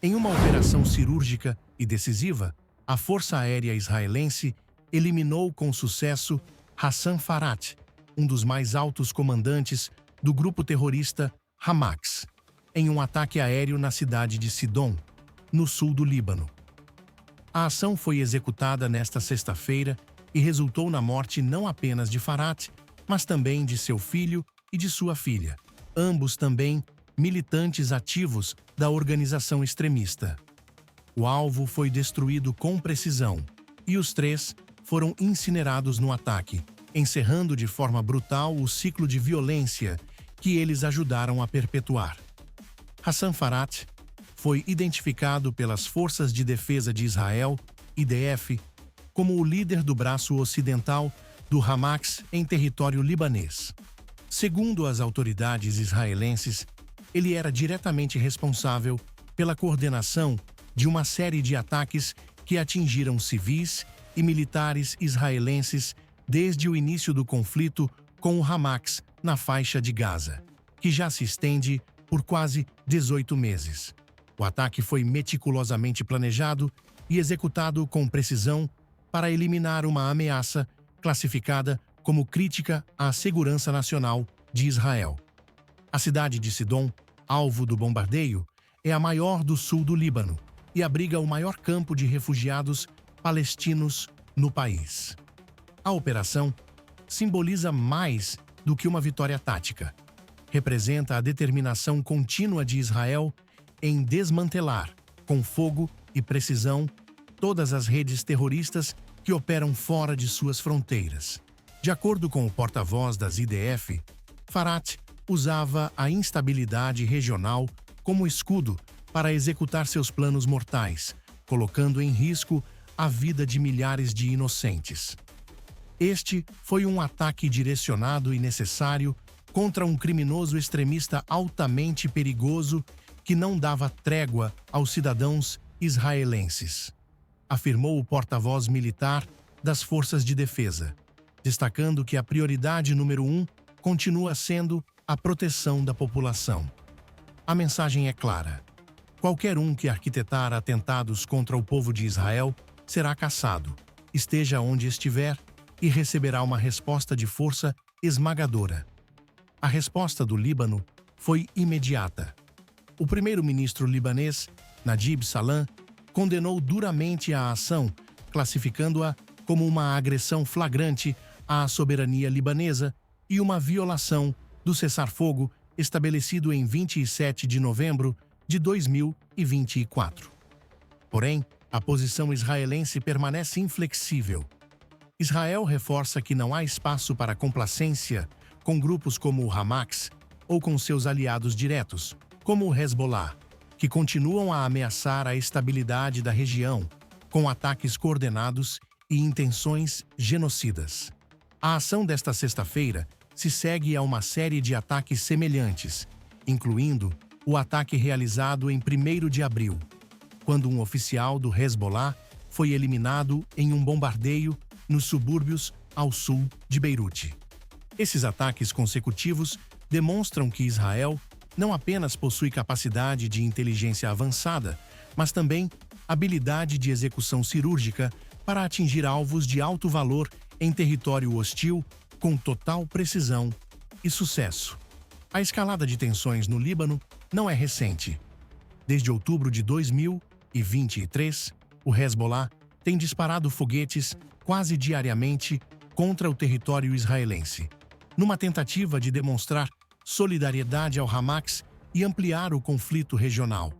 Em uma operação cirúrgica e decisiva, a Força Aérea Israelense eliminou com sucesso Hassan Farat, um dos mais altos comandantes do grupo terrorista Hamas, em um ataque aéreo na cidade de Sidom, no sul do Líbano. A ação foi executada nesta sexta-feira e resultou na morte não apenas de Farat, mas também de seu filho e de sua filha, ambos também militantes ativos da organização extremista. O alvo foi destruído com precisão e os três foram incinerados no ataque, encerrando de forma brutal o ciclo de violência que eles ajudaram a perpetuar. Hassan Farat foi identificado pelas Forças de Defesa de Israel, IDF, como o líder do braço ocidental do Hamas em território libanês. Segundo as autoridades israelenses, ele era diretamente responsável pela coordenação de uma série de ataques que atingiram civis e militares israelenses desde o início do conflito com o Hamas na faixa de Gaza, que já se estende por quase 18 meses. O ataque foi meticulosamente planejado e executado com precisão para eliminar uma ameaça classificada como crítica à segurança nacional de Israel. A cidade de Sidom, alvo do bombardeio, é a maior do sul do Líbano e abriga o maior campo de refugiados palestinos no país. A operação simboliza mais do que uma vitória tática. Representa a determinação contínua de Israel em desmantelar, com fogo e precisão, todas as redes terroristas que operam fora de suas fronteiras. De acordo com o porta-voz das IDF, Farat usava a instabilidade regional como escudo para executar seus planos mortais, colocando em risco a vida de milhares de inocentes. Este foi um ataque direcionado e necessário contra um criminoso extremista altamente perigoso que não dava trégua aos cidadãos israelenses, afirmou o porta-voz militar das Forças de Defesa, destacando que a prioridade número 1 continua sendo a proteção da população. A mensagem é clara: qualquer um que arquitetar atentados contra o povo de Israel será caçado, esteja onde estiver, e receberá uma resposta de força esmagadora. A resposta do Líbano foi imediata. O primeiro-ministro libanês, Najib Salam, condenou duramente a ação, classificando-a como uma agressão flagrante à soberania libanesa e uma violação do cessar-fogo estabelecido em 27 de novembro de 2024. Porém, a posição israelense permanece inflexível. Israel reforça que não há espaço para complacência com grupos como o Hamas ou com seus aliados diretos, como o Hezbollah, que continuam a ameaçar a estabilidade da região com ataques coordenados e intenções genocidas. A ação desta sexta-feira se segue a uma série de ataques semelhantes, incluindo o ataque realizado em 1º de abril, quando um oficial do Hezbollah foi eliminado em um bombardeio nos subúrbios ao sul de Beirute. Esses ataques consecutivos demonstram que Israel não apenas possui capacidade de inteligência avançada, mas também habilidade de execução cirúrgica para atingir alvos de alto valor em território hostil com total precisão e sucesso. A escalada de tensões no Líbano não é recente. Desde outubro de 2023, o Hezbollah tem disparado foguetes quase diariamente contra o território israelense, numa tentativa de demonstrar solidariedade ao Hamas e ampliar o conflito regional.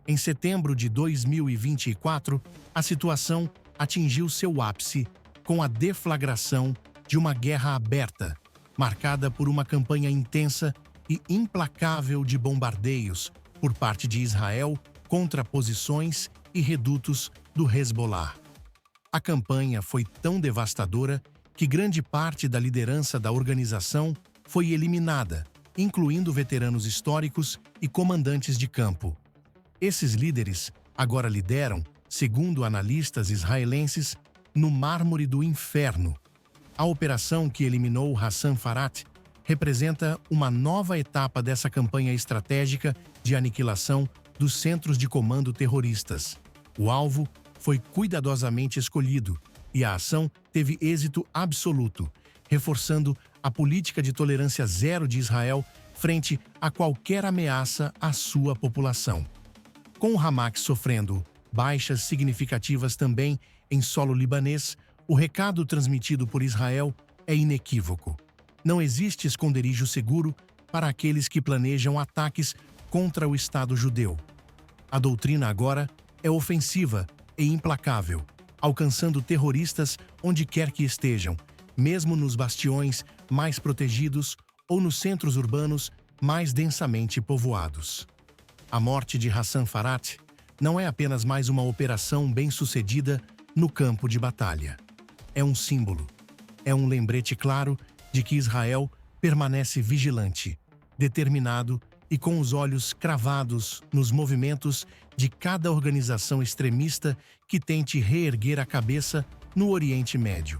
Em setembro de 2024, a situação atingiu seu ápice com a deflagração de uma guerra aberta, marcada por uma campanha intensa e implacável de bombardeios por parte de Israel contra posições e redutos do Hezbollah. A campanha foi tão devastadora que grande parte da liderança da organização foi eliminada, incluindo veteranos históricos e comandantes de campo. Esses líderes agora lideram, segundo analistas israelenses, no mármore do inferno. A operação que eliminou Hassan Farat representa uma nova etapa dessa campanha estratégica de aniquilação dos centros de comando terroristas. O alvo foi cuidadosamente escolhido e a ação teve êxito absoluto, reforçando a política de tolerância zero de Israel frente a qualquer ameaça à sua população. Com o Hamas sofrendo baixas significativas também em solo libanês, o recado transmitido por Israel é inequívoco. Não existe esconderijo seguro para aqueles que planejam ataques contra o Estado judeu. A doutrina agora é ofensiva e implacável, alcançando terroristas onde quer que estejam, mesmo nos bastiões mais protegidos ou nos centros urbanos mais densamente povoados. A morte de Hassan Farat não é apenas mais uma operação bem-sucedida no campo de batalha. É um símbolo, é um lembrete claro de que Israel permanece vigilante, determinado e com os olhos cravados nos movimentos de cada organização extremista que tente reerguer a cabeça no Oriente Médio.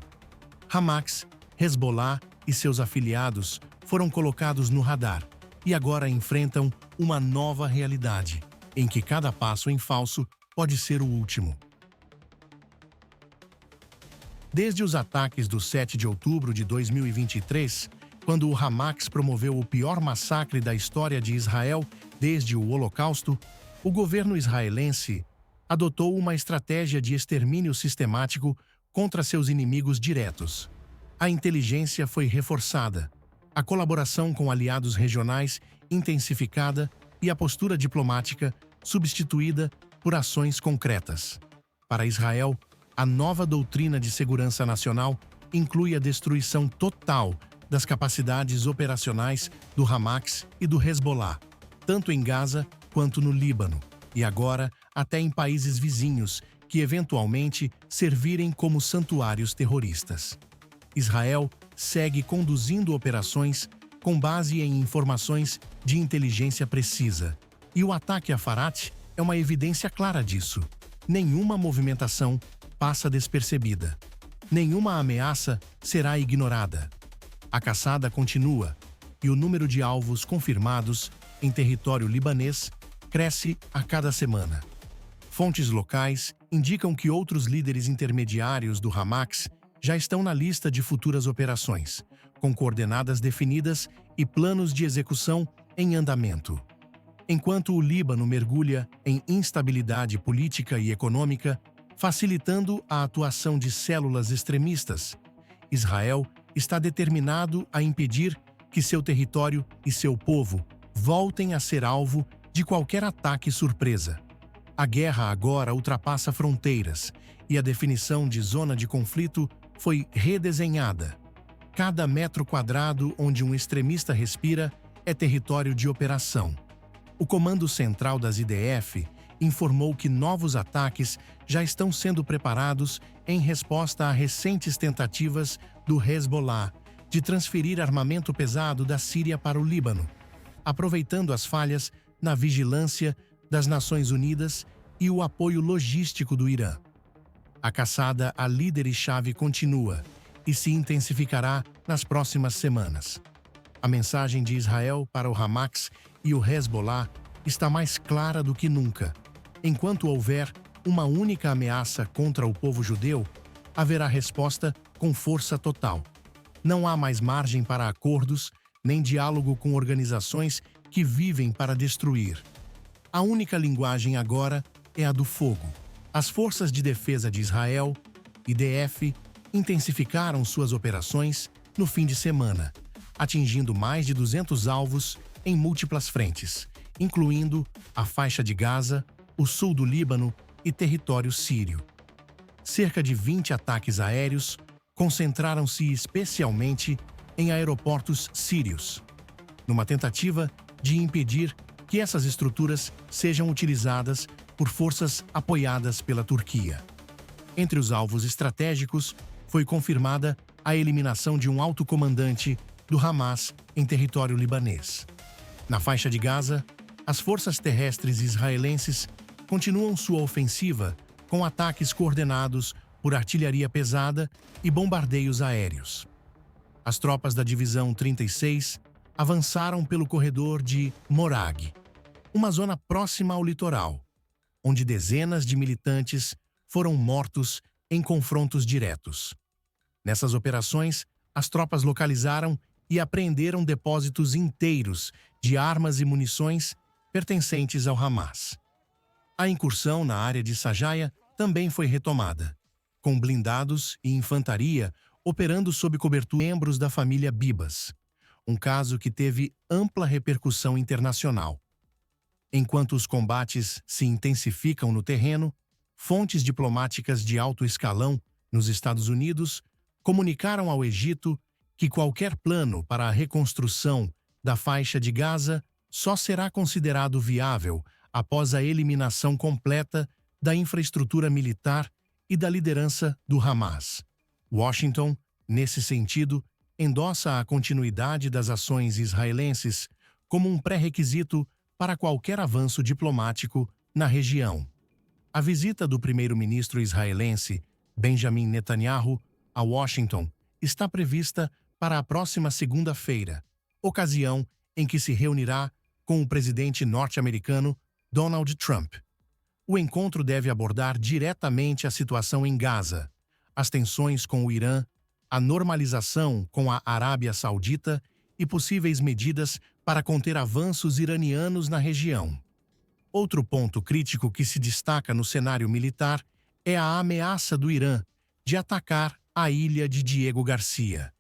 Hamas, Hezbollah e seus afiliados foram colocados no radar e agora enfrentam uma nova realidade, em que cada passo em falso pode ser o último. Desde os ataques do 7 de outubro de 2023, quando o Hamas promoveu o pior massacre da história de Israel desde o Holocausto, o governo israelense adotou uma estratégia de extermínio sistemático contra seus inimigos diretos. A inteligência foi reforçada, a colaboração com aliados regionais intensificada e a postura diplomática substituída por ações concretas. Para Israel, a nova doutrina de segurança nacional inclui a destruição total das capacidades operacionais do Hamas e do Hezbollah, tanto em Gaza quanto no Líbano, e agora até em países vizinhos que eventualmente servirem como santuários terroristas. Israel segue conduzindo operações com base em informações de inteligência precisa, e o ataque a Farat é uma evidência clara disso. Nenhuma movimentação passa despercebida. Nenhuma ameaça será ignorada. A caçada continua e o número de alvos confirmados em território libanês cresce a cada semana. Fontes locais indicam que outros líderes intermediários do Hamas já estão na lista de futuras operações, com coordenadas definidas e planos de execução em andamento. Enquanto o Líbano mergulha em instabilidade política e econômica, facilitando a atuação de células extremistas, Israel está determinado a impedir que seu território e seu povo voltem a ser alvo de qualquer ataque surpresa. A guerra agora ultrapassa fronteiras e a definição de zona de conflito foi redesenhada. Cada metro quadrado onde um extremista respira é território de operação. O Comando Central das IDF informou que novos ataques já estão sendo preparados em resposta a recentes tentativas do Hezbollah de transferir armamento pesado da Síria para o Líbano, aproveitando as falhas na vigilância das Nações Unidas e o apoio logístico do Irã. A caçada a líderes-chave continua e se intensificará nas próximas semanas. A mensagem de Israel para o Hamas e o Hezbollah está mais clara do que nunca. Enquanto houver uma única ameaça contra o povo judeu, haverá resposta com força total. Não há mais margem para acordos, nem diálogo com organizações que vivem para destruir. A única linguagem agora é a do fogo. As Forças de Defesa de Israel, IDF, intensificaram suas operações no fim de semana, atingindo mais de 200 alvos em múltiplas frentes, incluindo a faixa de Gaza, o sul do Líbano e território sírio. Cerca de 20 ataques aéreos concentraram-se especialmente em aeroportos sírios, numa tentativa de impedir que essas estruturas sejam utilizadas por forças apoiadas pela Turquia. Entre os alvos estratégicos, foi confirmada a eliminação de um alto comandante do Hamas em território libanês. Na faixa de Gaza, as forças terrestres israelenses continuam sua ofensiva com ataques coordenados por artilharia pesada e bombardeios aéreos. As tropas da Divisão 36 avançaram pelo corredor de Morag, uma zona próxima ao litoral, onde dezenas de militantes foram mortos em confrontos diretos. Nessas operações, as tropas localizaram e apreenderam depósitos inteiros de armas e munições pertencentes ao Hamas. A incursão na área de Sajaya também foi retomada, com blindados e infantaria operando sob cobertura de membros da família Bibas, um caso que teve ampla repercussão internacional. Enquanto os combates se intensificam no terreno, fontes diplomáticas de alto escalão nos Estados Unidos comunicaram ao Egito que qualquer plano para a reconstrução da faixa de Gaza só será considerado viável após a eliminação completa da infraestrutura militar e da liderança do Hamas. Washington, nesse sentido, endossa a continuidade das ações israelenses como um pré-requisito para qualquer avanço diplomático na região. A visita do primeiro-ministro israelense, Benjamin Netanyahu, a Washington está prevista para a próxima segunda-feira, ocasião em que se reunirá com o presidente norte-americano Donald Trump. O encontro deve abordar diretamente a situação em Gaza, as tensões com o Irã, a normalização com a Arábia Saudita e possíveis medidas para conter avanços iranianos na região. Outro ponto crítico que se destaca no cenário militar é a ameaça do Irã de atacar a ilha de Diego Garcia,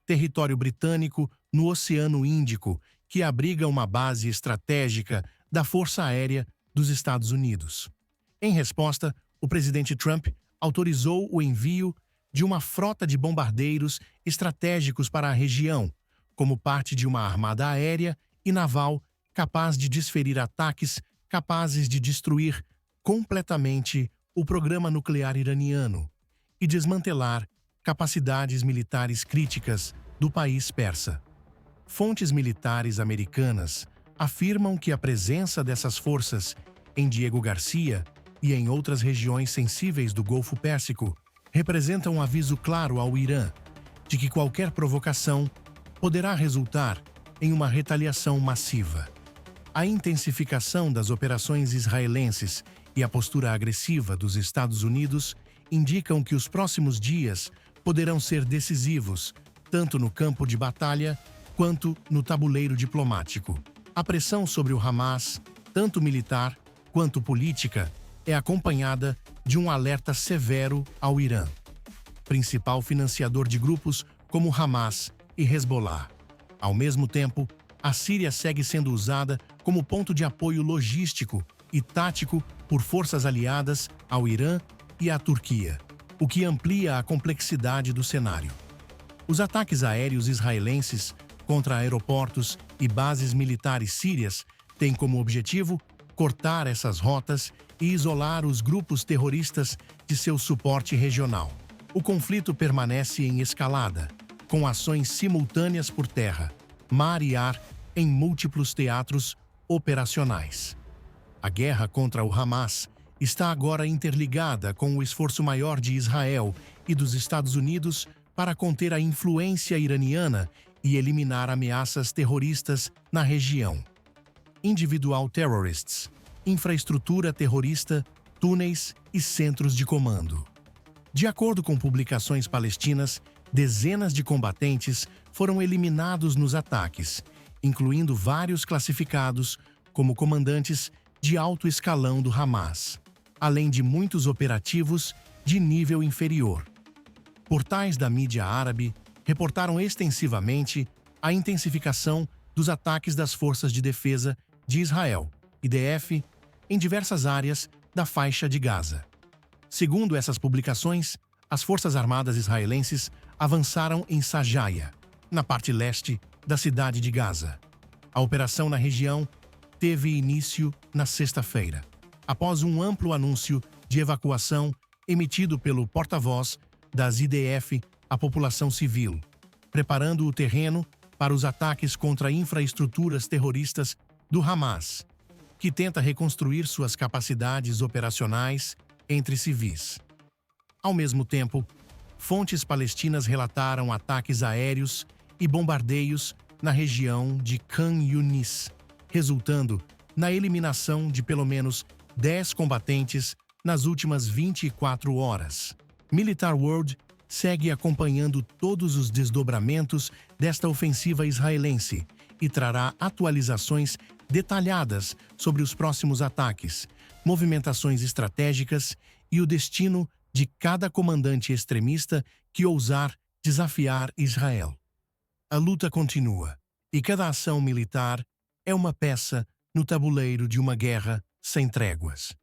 território britânico no Oceano Índico que abriga uma base estratégica da Força Aérea dos Estados Unidos. Em resposta, o presidente Trump autorizou o envio de uma frota de bombardeiros estratégicos para a região, como parte de uma armada aérea e naval capaz de desferir ataques capazes de destruir completamente o programa nuclear iraniano e desmantelar capacidades militares críticas do país persa. Fontes militares americanas afirmam que a presença dessas forças em Diego Garcia e em outras regiões sensíveis do Golfo Pérsico representa um aviso claro ao Irã de que qualquer provocação poderá resultar em uma retaliação massiva. A intensificação das operações israelenses e a postura agressiva dos Estados Unidos indicam que os próximos dias poderão ser decisivos, tanto no campo de batalha quanto no tabuleiro diplomático. A pressão sobre o Hamas, tanto militar quanto política, é acompanhada de um alerta severo ao Irã, principal financiador de grupos como Hamas e Hezbollah. Ao mesmo tempo, a Síria segue sendo usada como ponto de apoio logístico e tático por forças aliadas ao Irã e à Turquia, o que amplia a complexidade do cenário. Os ataques aéreos israelenses contra aeroportos e bases militares sírias têm como objetivo cortar essas rotas e isolar os grupos terroristas de seu suporte regional. O conflito permanece em escalada, com ações simultâneas por terra, mar e ar em múltiplos teatros operacionais. A guerra contra o Hamas está agora interligada com o esforço maior de Israel e dos Estados Unidos para conter a influência iraniana e eliminar ameaças terroristas na região. Individual terrorists, infraestrutura terrorista, túneis e centros de comando. De acordo com publicações palestinas, dezenas de combatentes foram eliminados nos ataques, incluindo vários classificados como comandantes de alto escalão do Hamas, além de muitos operativos de nível inferior. Portais da mídia árabe reportaram extensivamente a intensificação dos ataques das Forças de Defesa de Israel, IDF, em diversas áreas da faixa de Gaza. Segundo essas publicações, as Forças Armadas israelenses avançaram em Sajaya, na parte leste da cidade de Gaza. A operação na região teve início na sexta-feira, após um amplo anúncio de evacuação emitido pelo porta-voz das IDF à população civil, preparando o terreno para os ataques contra infraestruturas terroristas do Hamas, que tenta reconstruir suas capacidades operacionais entre civis. Ao mesmo tempo, fontes palestinas relataram ataques aéreos e bombardeios na região de Khan Yunis, resultando na eliminação de pelo menos 10 combatentes nas últimas 24 horas. Militar World segue acompanhando todos os desdobramentos desta ofensiva israelense e trará atualizações detalhadas sobre os próximos ataques, movimentações estratégicas e o destino de cada comandante extremista que ousar desafiar Israel. A luta continua, e cada ação militar é uma peça no tabuleiro de uma guerra sem tréguas.